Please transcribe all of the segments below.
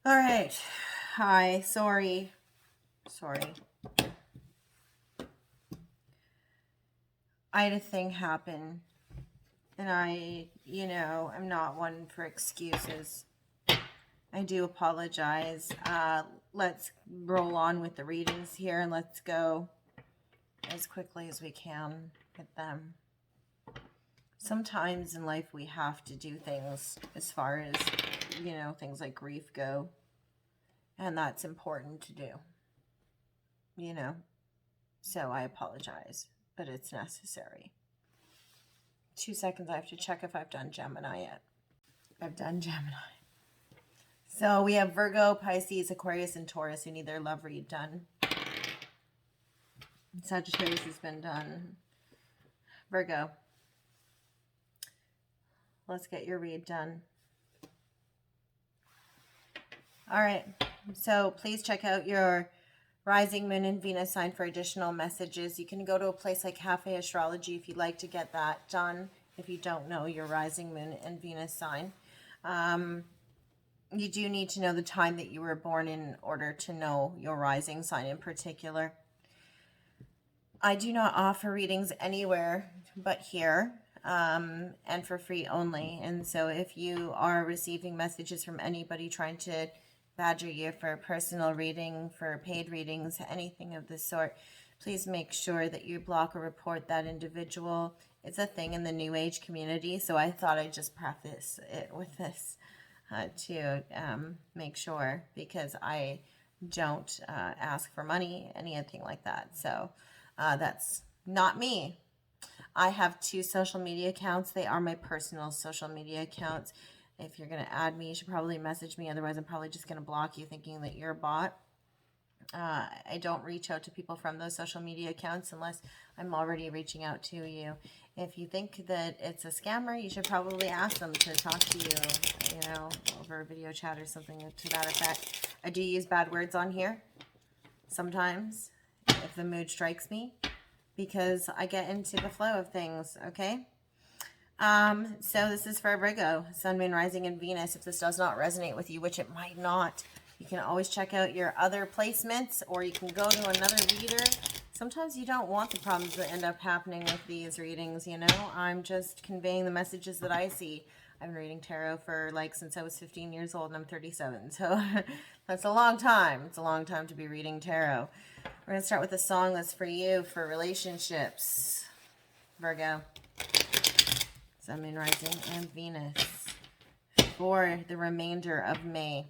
All right. Hi. Sorry. I had a thing happen, and I'm not one for excuses. I do apologize. Let's roll on with the readings here, and let's go as quickly as we can with them. Sometimes in life we have to do things as far as, things like grief go. And that's important to do. So I apologize, but it's necessary. 2 seconds, I have to check if I've done Gemini yet. I've done Gemini. So we have Virgo, Pisces, Aquarius, and Taurus who need their love read done. Sagittarius has been done. Virgo, let's get your read done. All right, so please check out your rising moon and Venus sign for additional messages. You can go to a place like Cafe Astrology if you'd like to get that done, if you don't know your rising moon and Venus sign. You do need to know the time that you were born in order to know your rising sign in particular. I do not offer readings anywhere but here, and for free only. And so if you are receiving messages from anybody trying to badger you for a personal reading, for paid readings, anything of this sort, please make sure that you block or report that individual. It's a thing in the New Age community, so I thought I'd just preface it with this to make sure, because I don't ask for money, anything like that. So that's not me. I have 2 social media accounts. They are my personal social media accounts. If you're going to add me, you should probably message me. Otherwise, I'm probably just going to block you thinking that you're a bot. I don't reach out to people from those social media accounts unless I'm already reaching out to you. If you think that it's a scammer, you should probably ask them to talk to you, over a video chat or something to that effect. I do use bad words on here sometimes if the mood strikes me, because I get into the flow of things, okay? So this is for Virgo, Sun, Moon, Rising, and Venus. If this does not resonate with you, which it might not, you can always check out your other placements, or you can go to another reader. Sometimes you don't want the problems that end up happening with these readings, I'm just conveying the messages that I see. I've been reading tarot for since I was 15 years old, and I'm 37, so that's a long time. It's a long time to be reading tarot. We're going to start with a song that's for you for relationships, Virgo. Sun, Moon, Rising, and Venus for the remainder of May.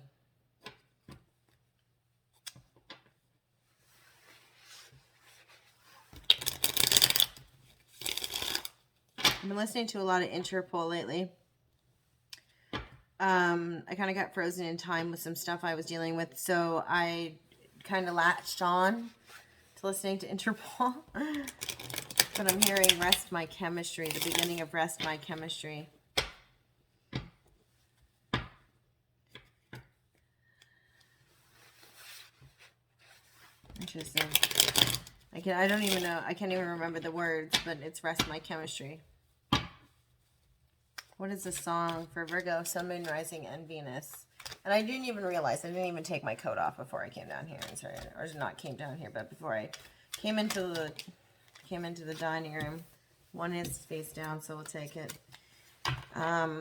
I've been listening to a lot of Interpol lately. I kind of got frozen in time with some stuff I was dealing with, so I kind of latched on to listening to Interpol. But I'm hearing Rest My Chemistry, the beginning of Rest My Chemistry. Interesting. I don't even know, I can't even remember the words, but it's Rest My Chemistry. What is the song for Virgo, Sun, Moon, Rising, and Venus? And I didn't even realize, I didn't even take my coat off before I came down here and started, or not came down here, but before I came into the dining room. One is face down, so we'll take it.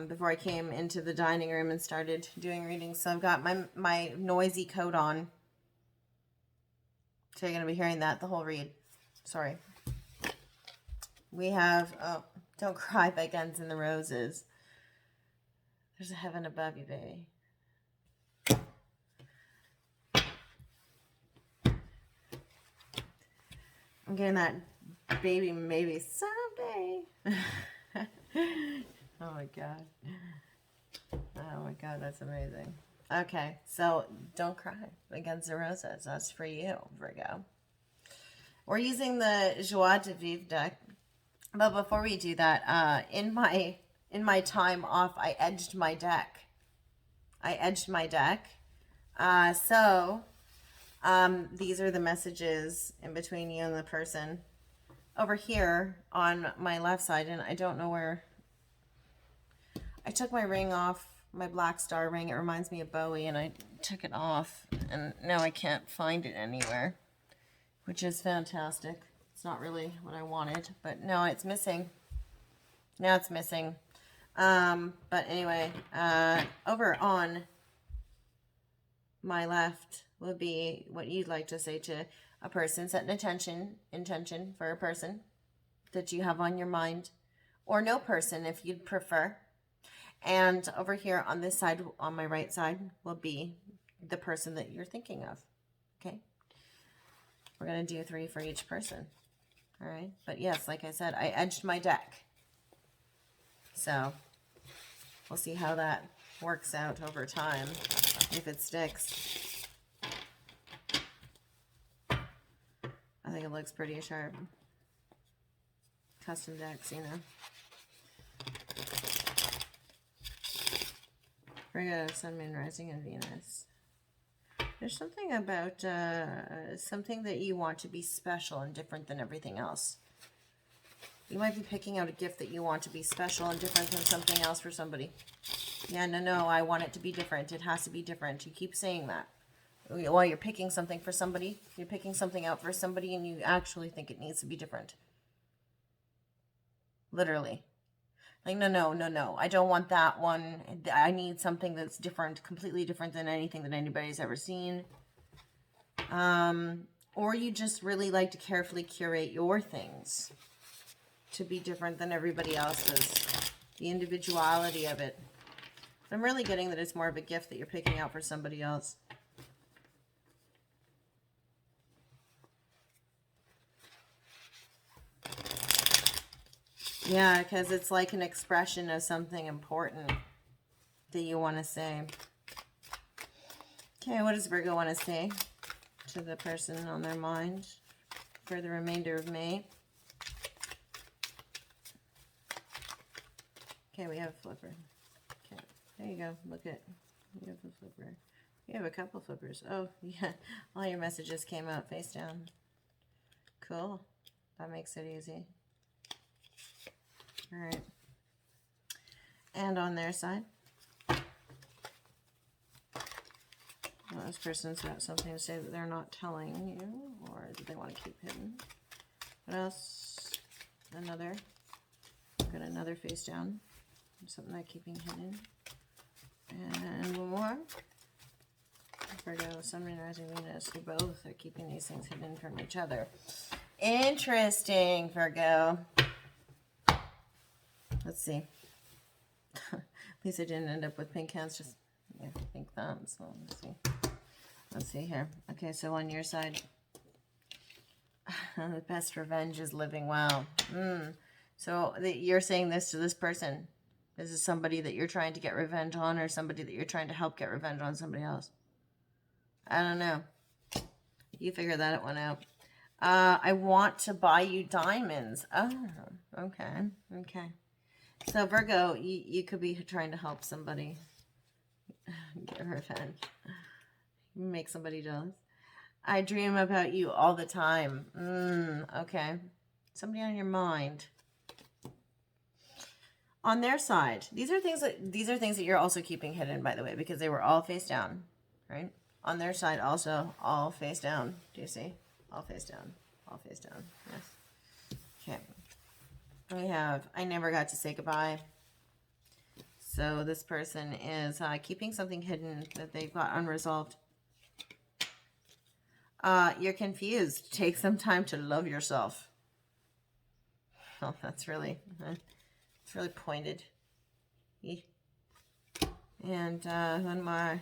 Before I came into the dining room and started doing readings, so I've got my noisy coat on. So you're going to be hearing that the whole read. Sorry. We have, Don't Cry by Guns N' Roses. There's a heaven above you, baby. I'm getting that baby maybe someday. Oh my god. Oh my god, that's amazing. Okay, so Don't Cry by Guns N' Roses. That's for you, Virgo. We're using the Joie de Vivre deck. But before we do that, in my time off, I edged my deck. So these are the messages in between you and the person. Over here on my left side, and I don't know where. I took my ring off my black star ring. It reminds me of Bowie, and I took it off, and now I can't find it anywhere, which is fantastic. It's not really what I wanted, but no, it's missing. Now it's missing. But anyway, over on my left will be what you'd like to say to a person. Set an intention for a person that you have on your mind, or no person if you'd prefer. And over here on this side, on my right side, will be the person that you're thinking of. Okay? We're going to do 3 for each person. All right? But yes, like I said, I edged my deck. So we'll see how that works out over time, if it sticks. I think it looks pretty sharp. Custom decks, you know. Virgo, Sun, Moon, Rising, and Venus. There's something about something that you want to be special and different than everything else. You might be picking out a gift that you want to be special and different than something else for somebody. Yeah, no, I want it to be different. It has to be different. You keep saying that. While you're picking something for somebody, you're picking something out for somebody, and you actually think it needs to be different. Literally. Like, no. I don't want that one. I need something that's different, completely different than anything that anybody's ever seen. Or you just really like to carefully curate your things to be different than everybody else's. The individuality of it. I'm really getting that it's more of a gift that you're picking out for somebody else. Yeah, because it's like an expression of something important that you want to say. Okay, what does Virgo want to say to the person on their mind for the remainder of May? Okay, we have a flipper. Okay, there you go. Look at, you have a flipper. You have a couple flippers. Oh, yeah. All your messages came out face down. Cool. That makes it easy. All right. And on their side, well, this person's got something to say that they're not telling you, or do they want to keep hidden? What else? Another. Got another face down. Something they're keeping hidden. And one more. Virgo, Sun, Moon, Rising, Venus. They both are keeping these things hidden from each other. Interesting, Virgo. Let's see. At least I didn't end up with pink hands, just pink thumbs. So let's see. Let's see here. Okay, so on your side, the best revenge is living well. So you're saying this to this person. This is somebody that you're trying to get revenge on, or somebody that you're trying to help get revenge on somebody else. I don't know. You figure that one out. I want to buy you diamonds. Oh, okay. So Virgo, you could be trying to help somebody get revenge. Make somebody jealous. I dream about you all the time. Okay. Somebody on your mind. On their side, these are things that you're also keeping hidden, by the way, because they were all face down, right? On their side, also all face down. Do you see? All face down. All face down. Yes. Okay. We have, I never got to say goodbye. So this person is keeping something hidden that they've got unresolved. You're confused. Take some time to love yourself. Oh, that's really, it's really pointed. And who am I?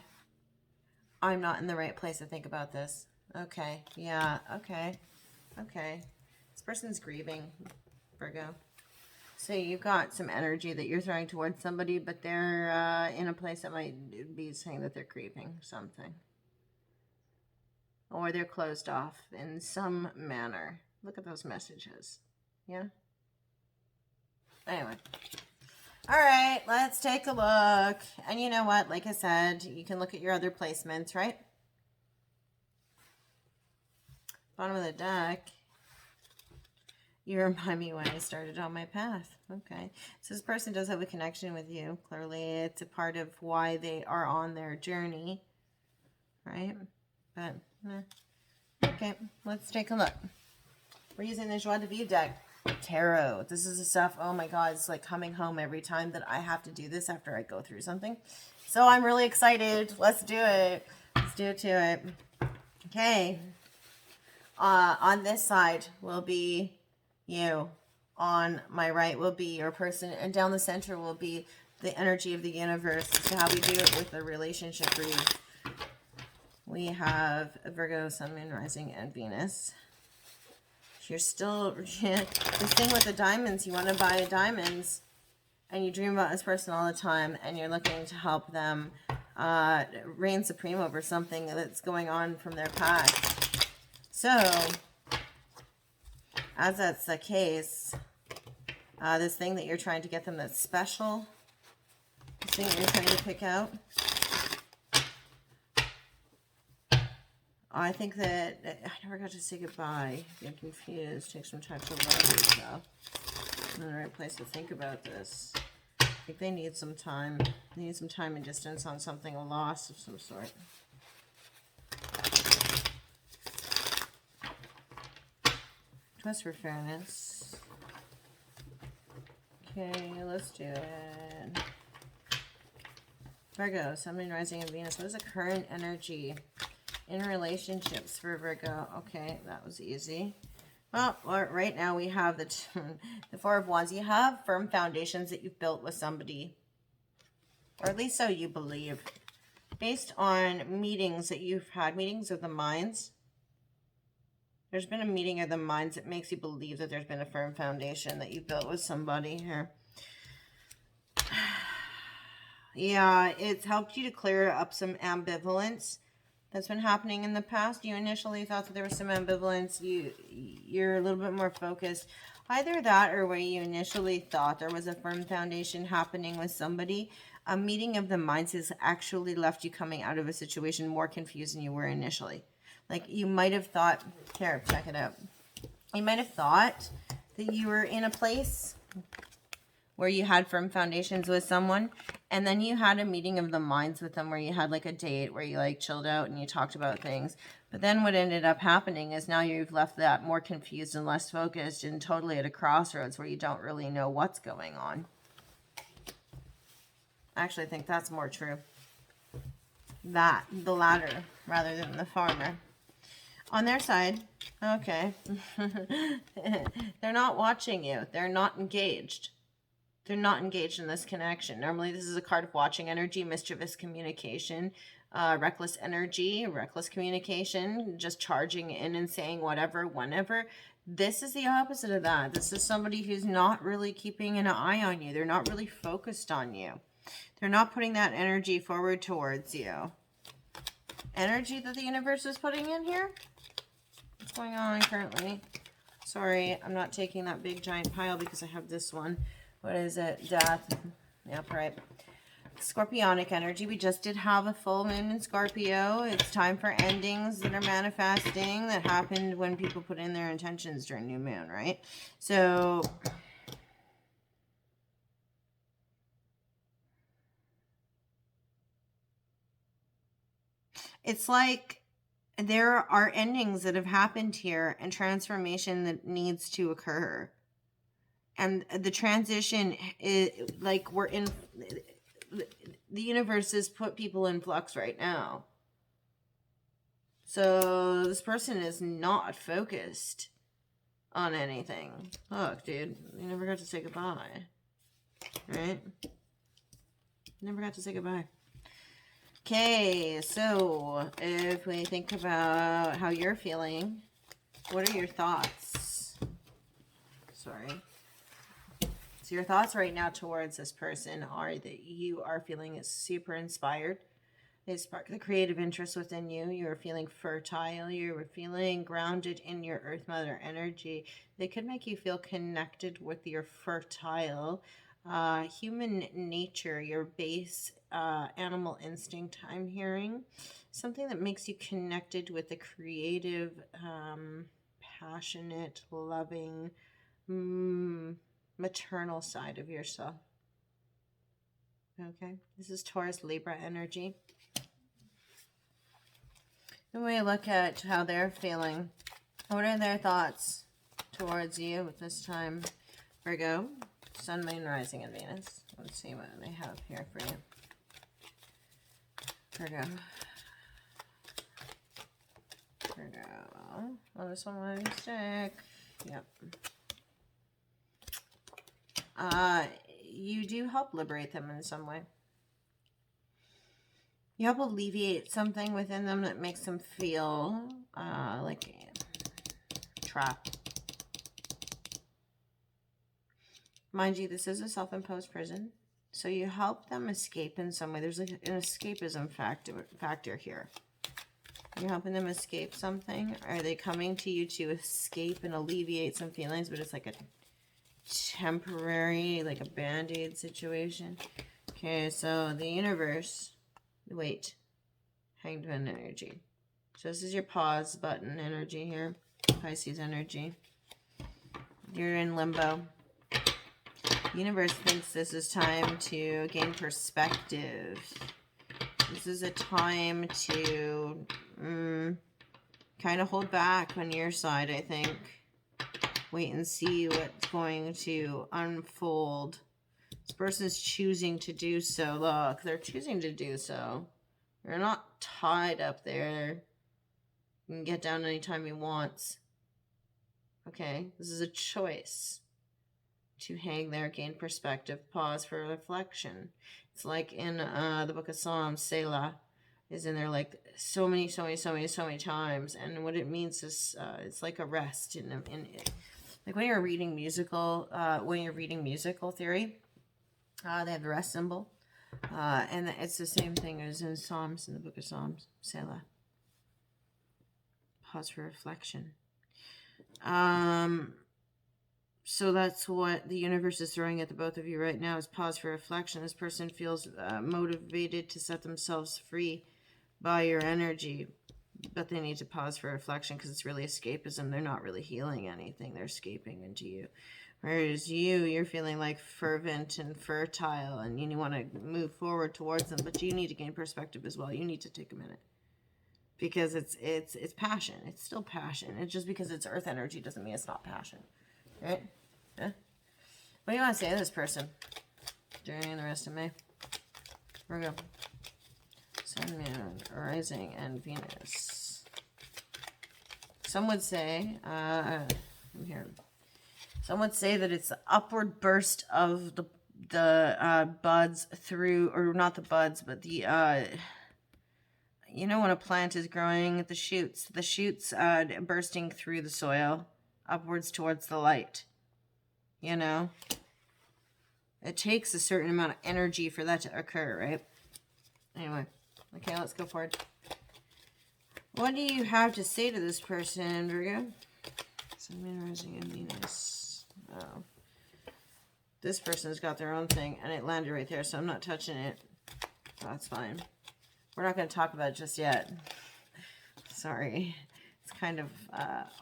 I'm not in the right place to think about this. Okay. Yeah. Okay. This person's grieving, Virgo. So you've got some energy that you're throwing towards somebody, but they're in a place that might be saying that they're grieving something. Or they're closed off in some manner. Look at those messages. Yeah? Anyway. All right, let's take a look. And you know what? Like I said, you can look at your other placements, right? Bottom of the deck You remind me when I started on my path. Okay. So this person does have a connection with you. Clearly, it's a part of why they are on their journey. Right? But, okay. Let's take a look. We're using the Joie de Vivre deck. Tarot. This is the stuff, oh my God, it's like coming home every time that I have to do this after I go through something. So I'm really excited. Let's do it. Let's do it to it. Okay. On this side will be you. On my right will be your person. And down the center will be the energy of the universe. This is how we do it with the relationship read. We have Virgo, Sun, Moon, Rising, and Venus. You're still, this thing with the diamonds, you want to buy diamonds, and you dream about this person all the time, and you're looking to help them reign supreme over something that's going on from their past. So, as that's the case, this thing that you're trying to get them that's special, this thing that you're trying to pick out, I think that I never got to say goodbye. You're confused. Take some time to love yourself. I'm in the right place to think about this. I think they need some time. They need some time and distance on something, a loss of some sort. Quest for fairness. Okay, let's do it. Virgo, Sun, Moon, Rising, and Venus. What is the current energy in relationships for Virgo? Okay, that was easy. Well, right now we have the Four of Wands. You have firm foundations that you've built with somebody, or at least so you believe, based on meetings that you've had, meetings of the minds. There's been a meeting of the minds that makes you believe that there's been a firm foundation that you built with somebody here. Yeah, it's helped you to clear up some ambivalence that's been happening in the past. You initially thought that there was some ambivalence. You're a little bit more focused. Either that or where you initially thought there was a firm foundation happening with somebody. A meeting of the minds has actually left you coming out of a situation more confused than you were initially. Like you might have thought, here, check it out. You might have thought that you were in a place where you had firm foundations with someone, and then you had a meeting of the minds with them where you had like a date where you like chilled out and you talked about things. But then what ended up happening is now you've left that more confused and less focused and totally at a crossroads where you don't really know what's going on. I actually think that's more true. The latter rather than the former. On their side, okay, they're not watching you. They're not engaged. They're not engaged in this connection. Normally, this is a card of watching energy, mischievous communication, reckless energy, reckless communication, just charging in and saying whatever, whenever. This is the opposite of that. This is somebody who's not really keeping an eye on you. They're not really focused on you. They're not putting that energy forward towards you. Energy that the universe is putting in here? What's going on currently? Sorry, I'm not taking that big giant pile because I have this one. What is it? Death. Yep, right. Scorpionic energy. We just did have a full moon in Scorpio. It's time for endings that are manifesting that happened when people put in their intentions during new moon, right? So it's like there are endings that have happened here and transformation that needs to occur. And the transition is like the universe has put people in flux right now. So this person is not focused on anything. Look, dude, you never got to say goodbye. Right? Never got to say goodbye. Okay, so if we think about how you're feeling, what are your thoughts? Sorry. So your thoughts right now towards this person are that you are feeling super inspired. They spark the creative interest within you. You are feeling fertile. You are feeling grounded in your Earth Mother energy. They could make you feel connected with your fertile human nature, your base animal instinct, I'm hearing. Something that makes you connected with the creative, passionate, loving, maternal side of yourself. Okay, this is Taurus Libra energy. The way I look at how they're feeling, what are their thoughts towards you at this time? Virgo, Sun, Moon, Rising, and Venus. Let's see what they have here for you. Virgo. Oh, this one might be stick. Yep. You do help liberate them in some way. You help alleviate something within them that makes them feel like trapped. Mind you, this is a self-imposed prison, so you help them escape in some way. There's like an escapism factor here. You're helping them escape something. Are they coming to you to escape and alleviate some feelings, but it's like a temporary, like a band-aid situation? Okay, so the universe, wait, Hanged Man energy. So this is your pause button energy here, Pisces energy. You're in limbo. The universe thinks this is time to gain perspective. This is a time to kind of hold back on your side, I think. Wait and see what's going to unfold. This person's choosing to do so. Look, they're choosing to do so. They're not tied up there. You can get down anytime he wants. Okay, this is a choice to hang there, gain perspective, pause for reflection. It's like in the book of Psalms, Selah is in there like so many times. And what it means is it's like a rest in like when you're reading musical theory, they have the rest symbol. And it's the same thing as in Psalms, in the book of Psalms, Selah. Pause for reflection. So that's what the universe is throwing at the both of you right now, is pause for reflection. This person feels motivated to set themselves free by your energy, but they need to pause for reflection because it's really escapism. They're not really healing anything. They're escaping into you. Whereas you're feeling like fervent and fertile, and you want to move forward towards them, but you need to gain perspective as well. You need to take a minute. Because it's passion. It's still passion. It's just because it's earth energy doesn't mean it's not passion. Right? Yeah. What do you want to say to this person during the rest of May? Virgo. Sun, Moon, Rising, and Venus. Some would say, I'm here. Some would say that it's the upward burst of the buds through, or not the buds, but the you know when a plant is growing, the shoots bursting through the soil upwards towards the light. You know, it takes a certain amount of energy for that to occur, right? Anyway, okay, let's go forward. What do you have to say to this person, Virgo? Sun, Moon, Rising, and Venus. Oh, this person's got their own thing, and it landed right there, so I'm not touching it. So that's fine. We're not going to talk about it just yet. Sorry. It's kind of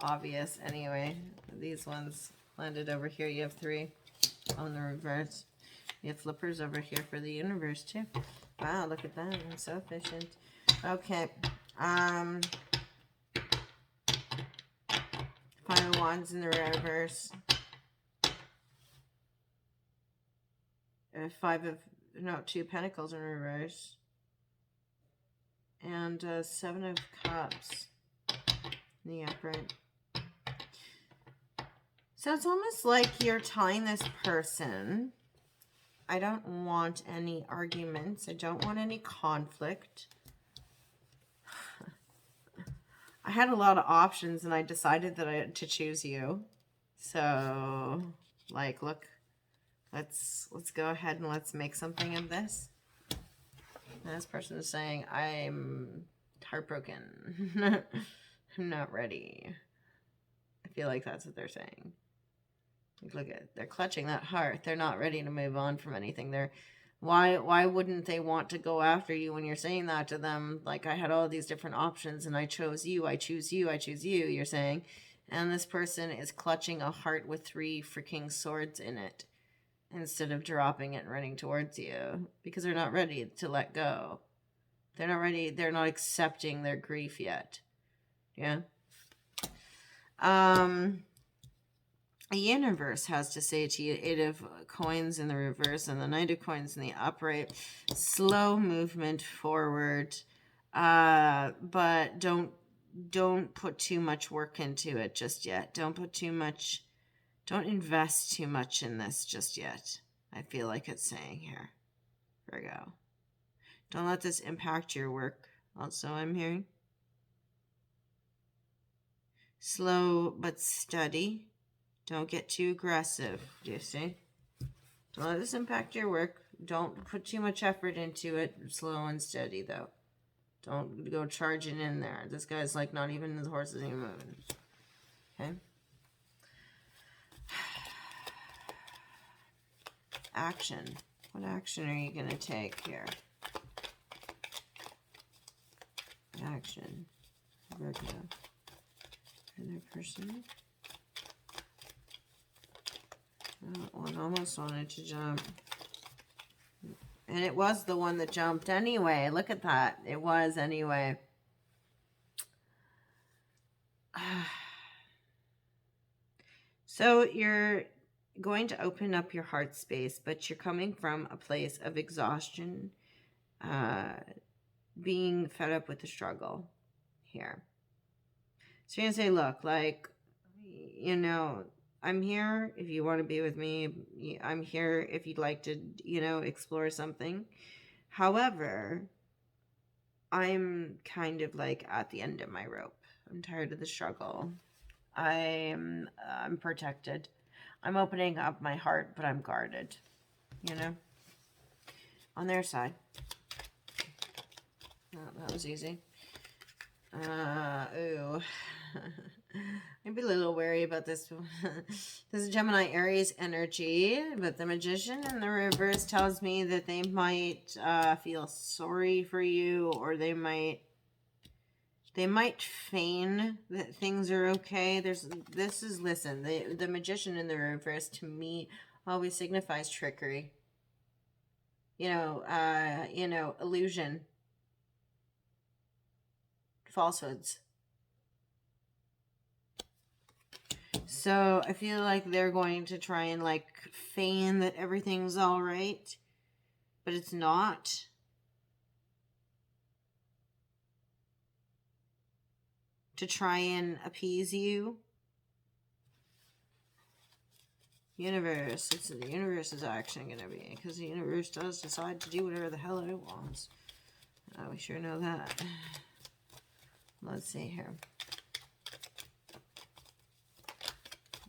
obvious anyway. These ones landed over here. You have 3 on the reverse. You have flippers over here for the universe too. Wow, look at that. I'm so efficient. Okay. 5 of Wands in the reverse. 2 Pentacles in reverse. And 7 of Cups in the upright. So it's almost like you're tying this person. I don't want any arguments. I don't want any conflict. I had a lot of options and I decided that to choose you. So, like, look, let's go ahead and let's make something of this. And this person is saying, I'm heartbroken. I'm not ready. I feel like that's what they're saying. Look at, they're clutching that heart. They're not ready to move on from anything. Why wouldn't they want to go after you when you're saying that to them? Like, I had all these different options and I chose you. I choose you. I choose you. You're saying, And this person is clutching a heart with 3 freaking swords in it instead of dropping it and running towards you because they're not ready to let go. They're not ready. They're not accepting their grief yet. Yeah. The universe has to say to you, 8 of coins in the reverse and the 9 of coins in the upright. Slow movement forward. But don't put too much work into it just yet. Don't invest too much in this just yet. I feel like it's saying here. Virgo. Don't let this impact your work. Also, I'm hearing. Slow but steady. Don't get too aggressive. Do you see? Don't let this impact your work. Don't put too much effort into it. Slow and steady, though. Don't go charging in there. This guy's like not even, the horse isn't even moving. Okay? Action. What action are you going to take here? Action. Virgo. Another person. One almost wanted to jump. And it was the one that jumped anyway. Look at that. It was anyway. So you're going to open up your heart space, but you're coming from a place of exhaustion, being fed up with the struggle here. So you're going to say, look, like, you know, I'm here if you want to be with me. I'm here if you'd like to, you know, explore something. However, I'm kind of like at the end of my rope. I'm tired of the struggle. I'm protected. I'm opening up my heart, but I'm guarded, you know, on their side. Oh, that was easy. Ooh. I'd be a little wary about this. This is Gemini Aries energy, but the Magician in the reverse tells me that they might feel sorry for you, or they might feign that things are okay. Listen, the Magician in the reverse to me always signifies trickery. Illusion, falsehoods. So I feel like they're going to try and like feign that everything's all right, but it's not. To try and appease you. Universe. The universe is actually going to be, because the universe does decide to do whatever the hell it wants. We sure know that. Let's see here.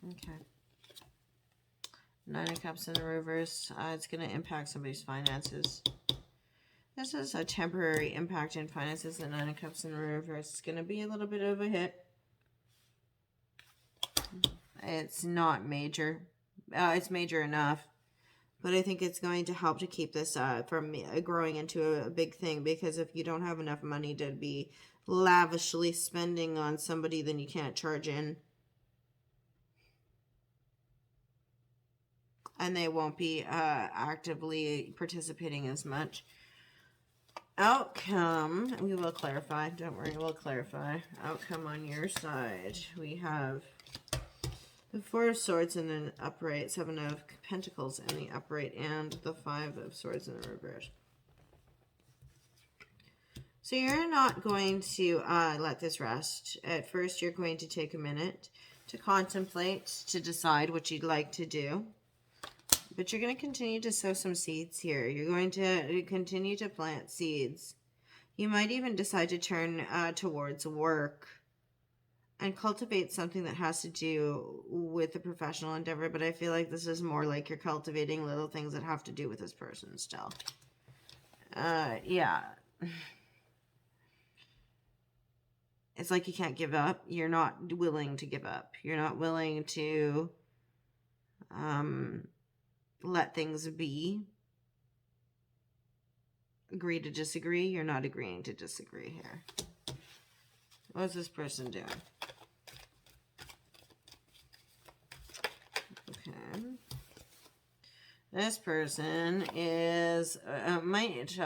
Okay. 9 of Cups in the reverse. It's going to impact somebody's finances. This is a temporary impact in finances. The 9 of Cups in the reverse. It's going to be a little bit of a hit. It's not major. It's major enough. But I think it's going to help to keep this from growing into a big thing. Because if you don't have enough money to be lavishly spending on somebody, then you can't charge in. And they won't be actively participating as much. Outcome, we will clarify. Don't worry, we'll clarify. Outcome on your side. We have the 4 of Swords in the upright, 7 of Pentacles in the upright, and the 5 of Swords in the reverse. So you're not going to let this rest. At first, you're going to take a minute to contemplate, to decide what you'd like to do. But you're going to continue to sow some seeds here. You're going to continue to plant seeds. You might even decide to turn towards work and cultivate something that has to do with the professional endeavor. But I feel like this is more like you're cultivating little things that have to do with this person still. Yeah. It's like you can't give up. You're not willing to give up. You're not willing to let things be. Agree to disagree. You're not agreeing to disagree here. What's this person doing? This person is might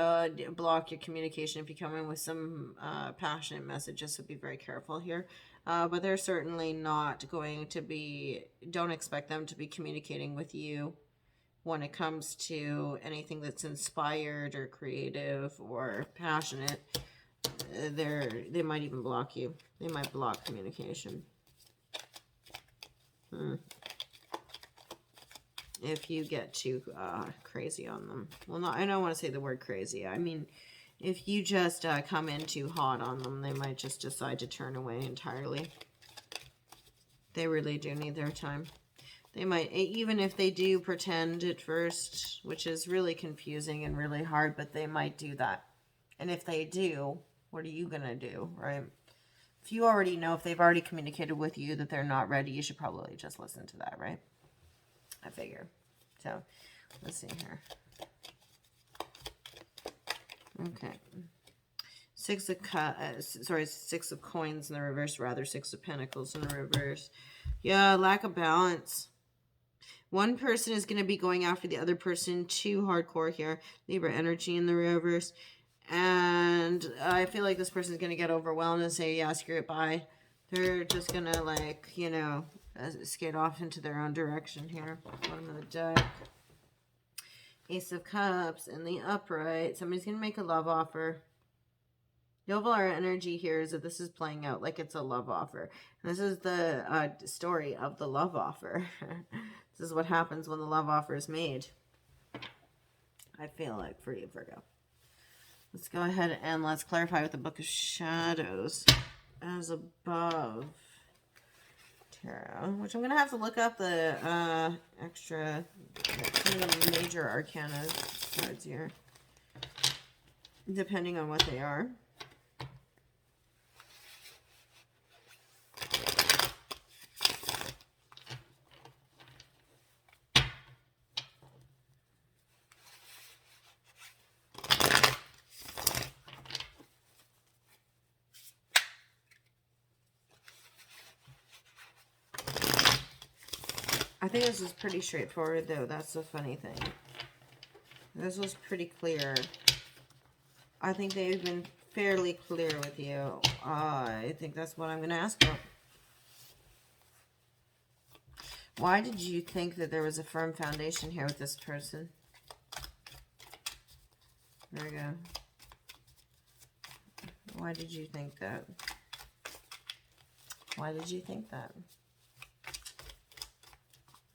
block your communication if you come in with some passionate messages, so be very careful here. But they're certainly not going to be, don't expect them to be communicating with you when it comes to anything that's inspired or creative or passionate. They might even block you. They might block communication. If you get too crazy on them. Well, I don't want to say the word crazy. I mean, if you just come in too hot on them, they might just decide to turn away entirely. They really do need their time. They might, even if they do pretend at first, which is really confusing and really hard, but they might do that. And if they do, what are you going to do, right? If you already know, if they've already communicated with you that they're not ready, you should probably just listen to that, right? I figure. So, let's see here. Okay. Six of coins in the reverse, rather 6 of pentacles in the reverse. Yeah, lack of balance. One person is going to be going after the other person too hardcore here. Libra energy in the reverse. And I feel like this person is going to get overwhelmed and say, yeah, screw it, bye. They're just going to, like, you know, skate off into their own direction here. Bottom of the deck. Ace of Cups in the upright. Somebody's going to make a love offer. The overall energy here is that this is playing out like it's a love offer. And this is the story of the love offer. This is what happens when the love offer is made. I feel like for you, Virgo. Let's go ahead and let's clarify with the Book of Shadows. As above. Tarot, which I'm going to have to look up the extra, some of the major arcana cards here, depending on what they are. I think this is pretty straightforward, though. That's the funny thing. This was pretty clear. I think they've been fairly clear with you. I think that's what I'm going to ask for. Why did you think that there was a firm foundation here with this person? There we go. Why did you think that? Why did you think that?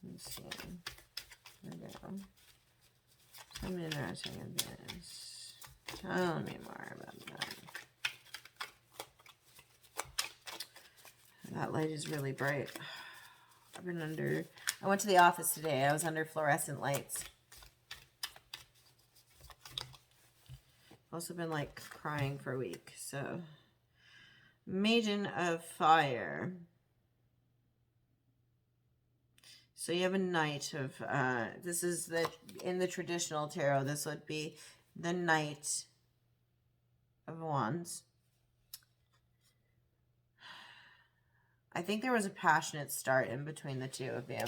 Let's see. There we go. Some interesting in this. Tell me more about that. That light is really bright. I went to the office today. I was under fluorescent lights. Also been like crying for a week. So, Maiden of Fire. So you have a Knight of, this is in the traditional tarot, this would be the Knight of Wands. I think there was a passionate start in between the two of you.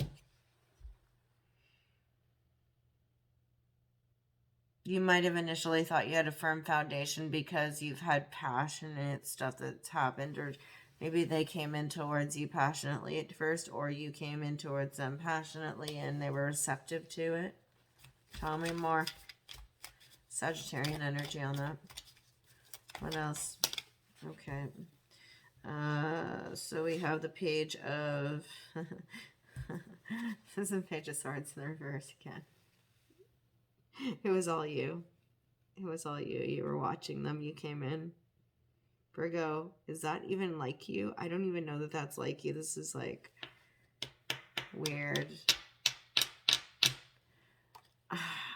You might have initially thought you had a firm foundation because you've had passionate stuff that's happened, or maybe they came in towards you passionately at first, or you came in towards them passionately and they were receptive to it. Tell me more. Sagittarian energy on that. What else? Okay. So we have the Page of... This is a Page of Swords in the reverse again. It was all you. It was all you. You were watching them. You came in. Virgo, is that even like you? I don't even know that that's like you. This is like weird.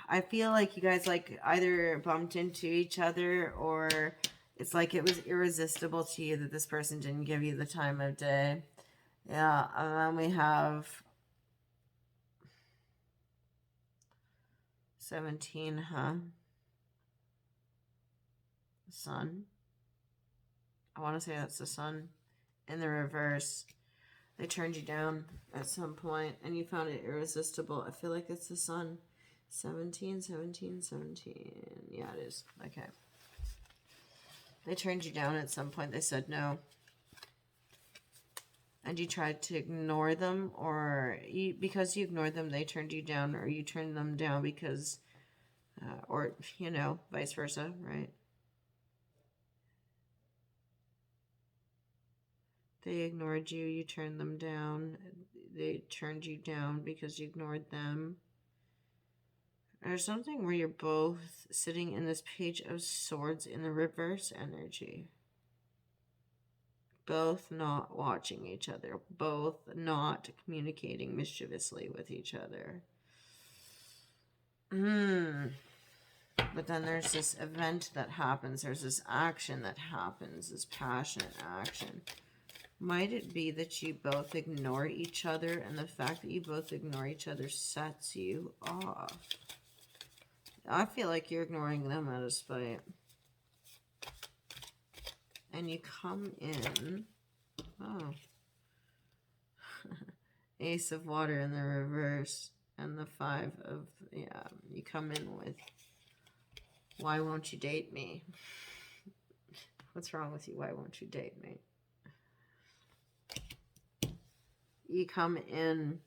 I feel like you guys like either bumped into each other, or it's like it was irresistible to you that this person didn't give you the time of day. Yeah, and then we have 17, huh? Sun. I want to say that's the Sun in the reverse. They turned you down at some point and you found it irresistible. I feel like it's the sun. 17, 17, 17. Yeah, it is. Okay. They turned you down at some point. They said no. And you tried to ignore them, or because you ignored them, they turned you down, or you turned them down because, or, you know, vice versa, right? They ignored you, you turned them down. They turned you down because you ignored them. There's something where you're both sitting in this Page of Swords in the reverse energy. Both not watching each other. Both not communicating mischievously with each other. But then there's this event that happens. There's this action that happens. This passionate action. Might it be that you both ignore each other, and the fact that you both ignore each other sets you off? I feel like you're ignoring them out of spite. And you come in. Oh. Ace of Water in the reverse. And the 5 of, yeah, you come in with, why won't you date me? What's wrong with you? Why won't you date me? You come in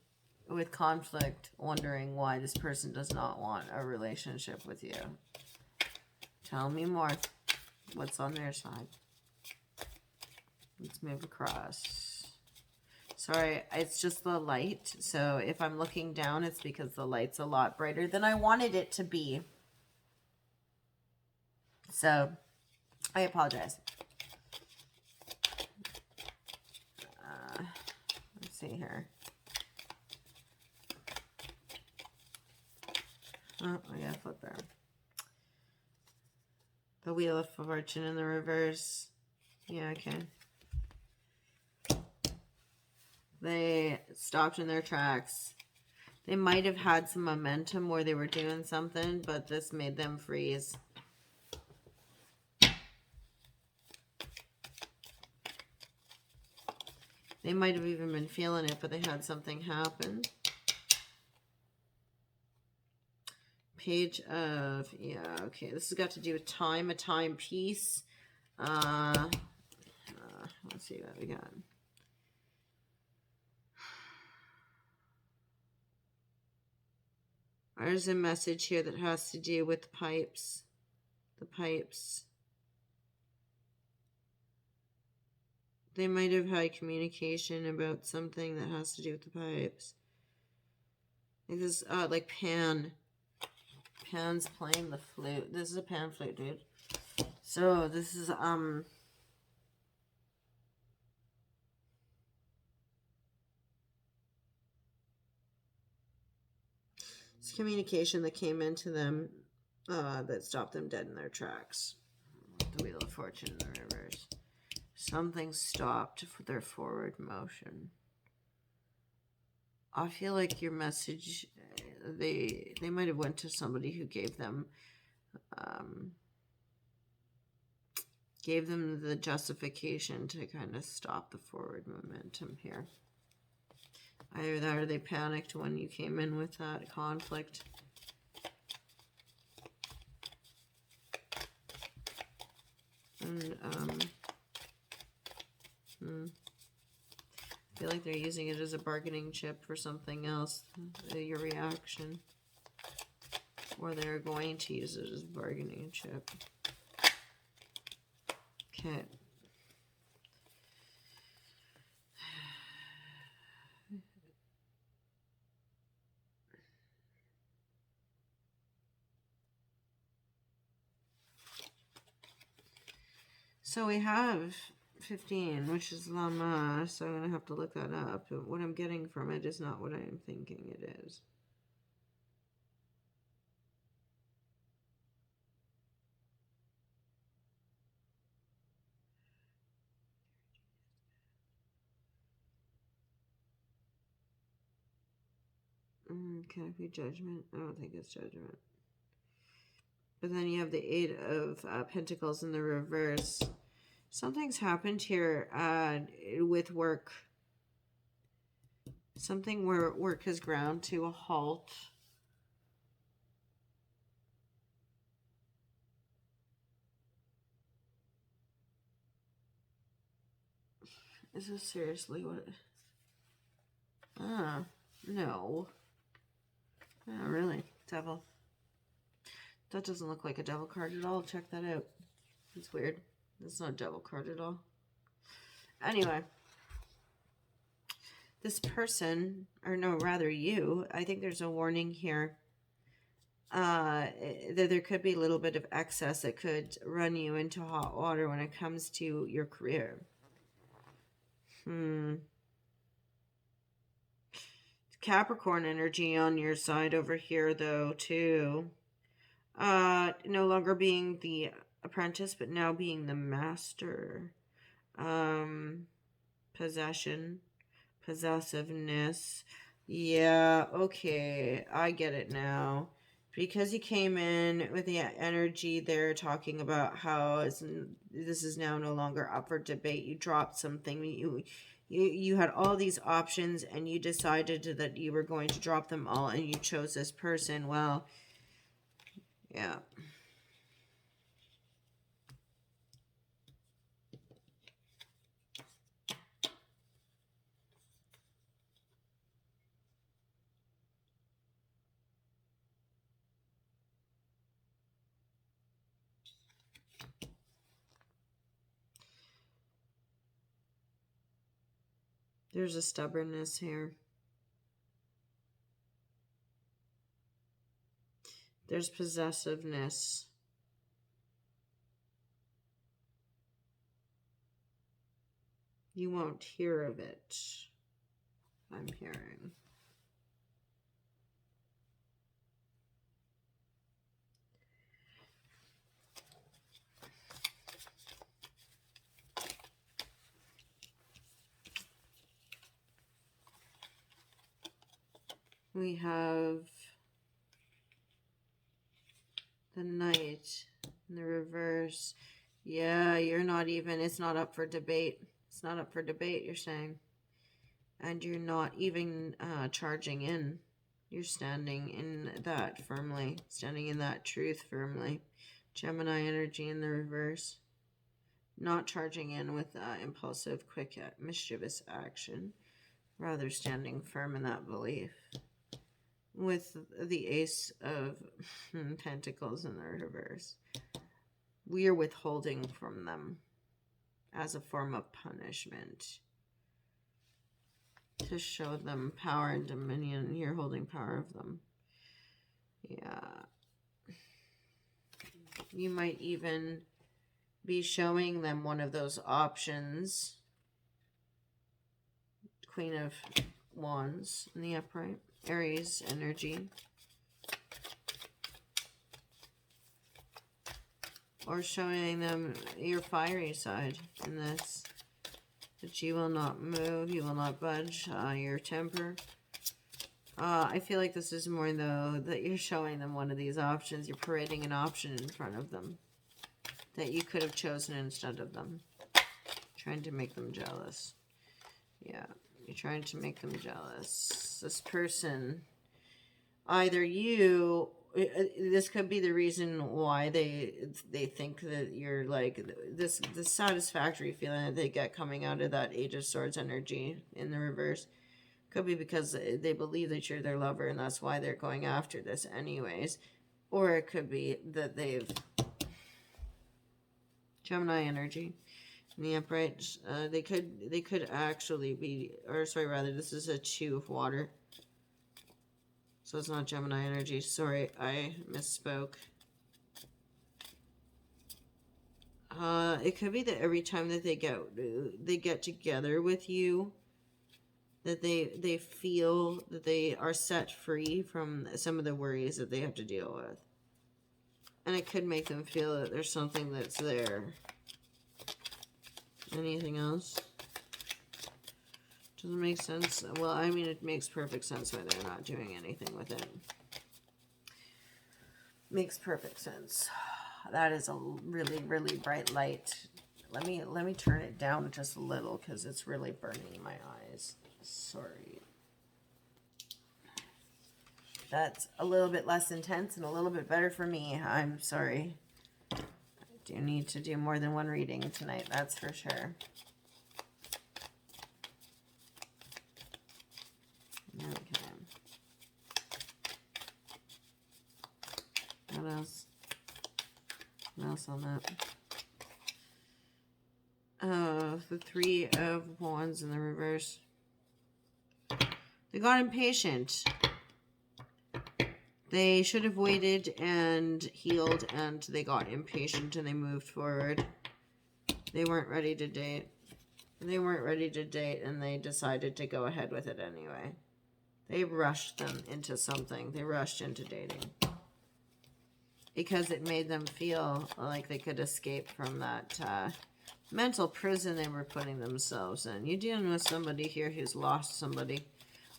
with conflict, wondering why this person does not want a relationship with you. Tell me more. What's on their side? Let's move across. Sorry, it's just the light. So if I'm looking down, it's because the light's a lot brighter than I wanted it to be. So I apologize. Let's see here. Oh, I gotta flip there. The Wheel of Fortune in the reverse. Yeah, okay. They stopped in their tracks. They might have had some momentum where they were doing something, but this made them freeze. They might have even been feeling it, but they had something happen. Page of, yeah, okay. This has got to do with time, a time piece. Let's see what we got. There's a message here that has to do with the pipes. The pipes. They might have had communication about something that has to do with the pipes. This is like Pan. Pan's playing the flute. This is a pan flute, dude. So this is it's communication that came into them that stopped them dead in their tracks. The Wheel of Fortune in the reverse. Something stopped for their forward motion. I feel like your message, they might have went to somebody who gave them the justification to kind of stop the forward momentum here. Either that or they panicked when you came in with that conflict. And I feel like they're using it as a bargaining chip for something else, your reaction. Or they're going to use it as a bargaining chip. Okay. So we have 15, which is Lama, so I'm going to have to look that up. What I'm getting from it is not what I'm thinking it is. Can it be Judgment? I don't think it's Judgment. But then you have the 8 of Pentacles in the reverse. Something's happened here with work. Something where work has ground to a halt. Is this seriously what? No. Oh, really? Devil. That doesn't look like a devil card at all. Check that out. It's weird. That's not a devil card at all. Anyway. This person, or no, rather you, I think there's a warning here. That there could be a little bit of excess that could run you into hot water when it comes to your career. Capricorn energy on your side over here, though, too. No longer being the apprentice, but now being the master. Possession, possessiveness. Yeah, okay, I get it now. Because you came in with the energy there talking about how this is now no longer up for debate. You dropped something. You had all these options and you decided that you were going to drop them all and you chose this person. Well, yeah. There's a stubbornness here. There's possessiveness. You won't hear of it, I'm hearing. We have the Knight in the reverse. Yeah, you're not even, it's not up for debate. It's not up for debate, you're saying. And you're not even charging in. You're standing in that firmly. Standing in that truth firmly. Gemini energy in the reverse. Not charging in with impulsive, quick, mischievous action. Rather standing firm in that belief. With the Ace of Pentacles in the reverse. We are withholding from them as a form of punishment. To show them power and dominion. You're holding power of them. Yeah. You might even be showing them one of those options. Queen of Wands in the upright. Aries energy. Or showing them your fiery side in this. That you will not move, you will not budge, your temper. I feel like this is more, though, that you're showing them one of these options. You're parading an option in front of them that you could have chosen instead of them. Trying to make them jealous. Yeah, you're trying to make them jealous. This person, either you, this could be the reason why they think that you're like this satisfactory feeling that they get coming out of that Age of Swords energy in the reverse. Could be because they believe that you're their lover and that's why they're going after this anyways. Or it could be that they've Gemini energy in the upright. They could actually be, or sorry, rather, this is a 2 of water. So it's not Gemini energy. Sorry, I misspoke. It could be that every time that they get together with you, that they feel that they are set free from some of the worries that they have to deal with. And it could make them feel that there's something that's there. Anything else? Doesn't make sense. Well, I mean, it makes perfect sense why they're not doing anything with it. Makes perfect sense. That is a really, really bright light. Let me turn it down just a little because it's really burning my eyes. Sorry. that's a little bit less intense and a little bit better for me. I'm sorry. I do need to do more than one reading tonight, that's for sure. Okay. What else? What else on that? The Three of Wands in the reverse. They got impatient. They should have waited and healed, and they got impatient and they moved forward. They weren't ready to date. They weren't ready to date, and they decided to go ahead with it anyway. They rushed them into something. They rushed into dating. Because it made them feel like they could escape from that mental prison they were putting themselves in. You're dealing with somebody here who's lost somebody.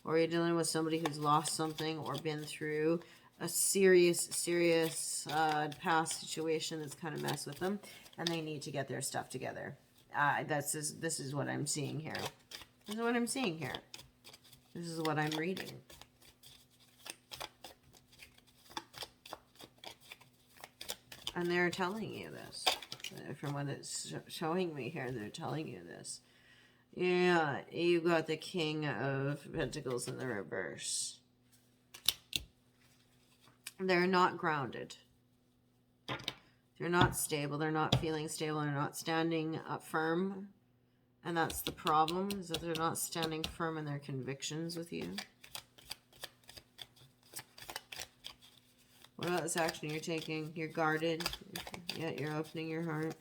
Or you're dealing with somebody who's lost something or been through a serious past situation that's kind of messed with them. And they need to get their stuff together. This is what I'm seeing here. This is what I'm seeing here. This is what I'm reading. And they're telling you this. From what it's showing me here, they're telling you this. Yeah, you got the King of Pentacles in the reverse. They're not grounded. They're not stable. They're not feeling stable. They're not standing up firm. And that's the problem, is that they're not standing firm in their convictions with you. What about this action you're taking? You're guarded. Yeah, you're opening your heart.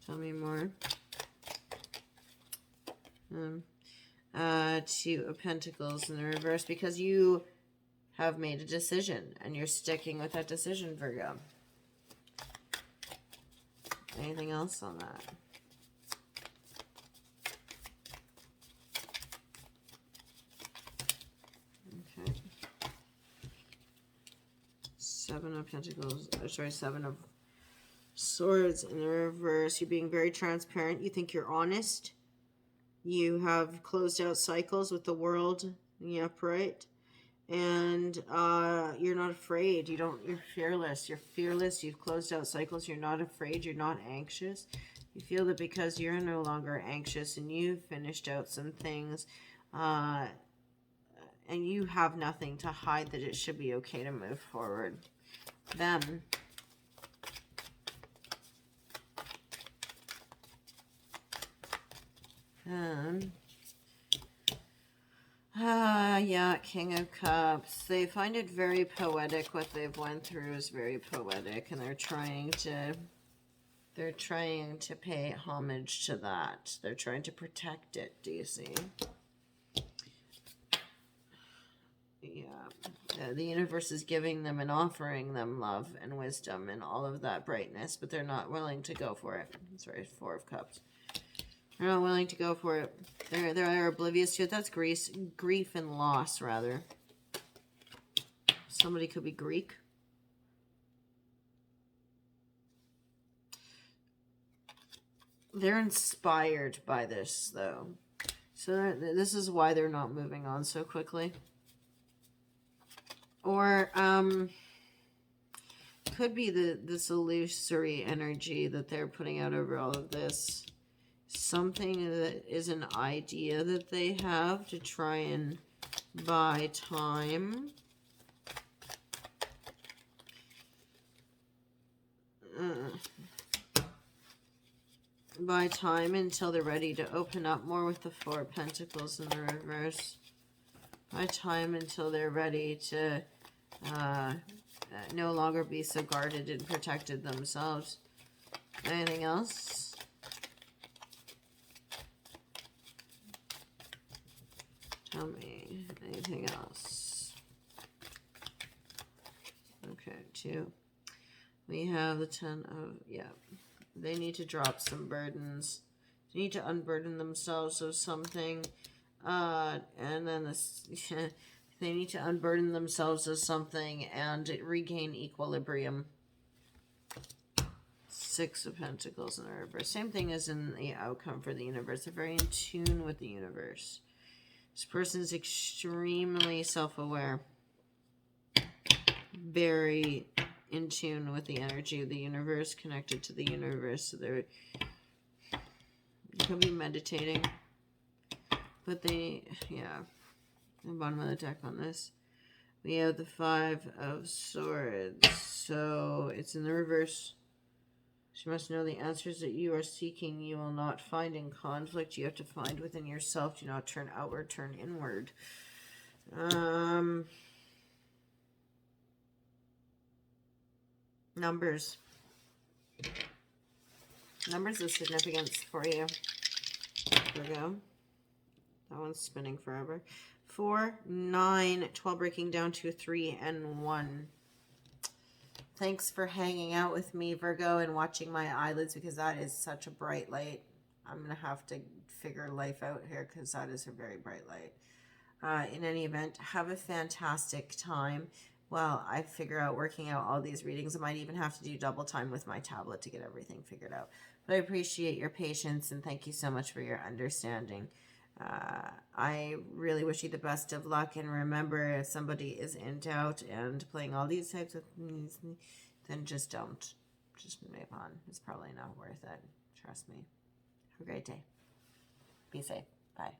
Tell me more. Two of Pentacles in the reverse, because you have made a decision and you're sticking with that decision, Virgo. Anything else on that? Okay. Seven of Pentacles, Seven of Swords in the reverse. You're being very transparent. You think you're honest. You have closed out cycles with the world in the upright. And you're not afraid. You're fearless. You're fearless. You've closed out cycles. You're not afraid. You're not anxious. You feel that because you're no longer anxious and you've finished out some things, and you have nothing to hide, that it should be okay to move forward. Them. Yeah, King of Cups. They find it very poetic. What they've went through is very poetic, and they're trying to pay homage to that. They're trying to protect it, do you see? Yeah. The universe is giving them and offering them love and wisdom and all of that brightness, but they're not willing to go for it. Sorry, Four of Cups. They're not willing to go for it. They're oblivious to it. That's grief and loss, rather. Somebody could be Greek. They're inspired by this, though. So this is why they're not moving on so quickly. Or could be this illusory energy that they're putting out over all of this. Something that is an idea that they have to try and buy time. Buy time until they're ready to open up more with the Four of Pentacles in the reverse. Buy time until they're ready to no longer be so guarded and protected themselves. Anything else? Tell me anything else. Okay, 2. We have the 10 of, yeah. They need to drop some burdens. They need to unburden themselves of something. And then this, they need to unburden themselves of something and regain equilibrium. 6 of Pentacles in the reverse. Same thing as in the outcome for the universe. They're very in tune with the universe. This person's extremely self-aware. Very in tune with the energy of the universe, connected to the universe. So they could be meditating. But the bottom of the deck on this. We have the Five of Swords. So it's in the reverse. You must know the answers that you are seeking you will not find in conflict. You have to find within yourself. Do not turn outward, turn inward. Numbers. Numbers of significance for you. Virgo. That one's spinning forever. 4, 9, 12 breaking down to 3 and 1. Thanks for hanging out with me, Virgo, and watching my eyelids, because that is such a bright light. I'm going to have to figure life out here because that is a very bright light. In any event, have a fantastic time. Well, I figure out working out all these readings. I might even have to do double time with my tablet to get everything figured out. But I appreciate your patience, and thank you so much for your understanding. I really wish you the best of luck, and remember, if somebody is in doubt and playing all these types of things, then just don't. Just move on. It's probably not worth it. Trust me. Have a great day. Be safe. Bye.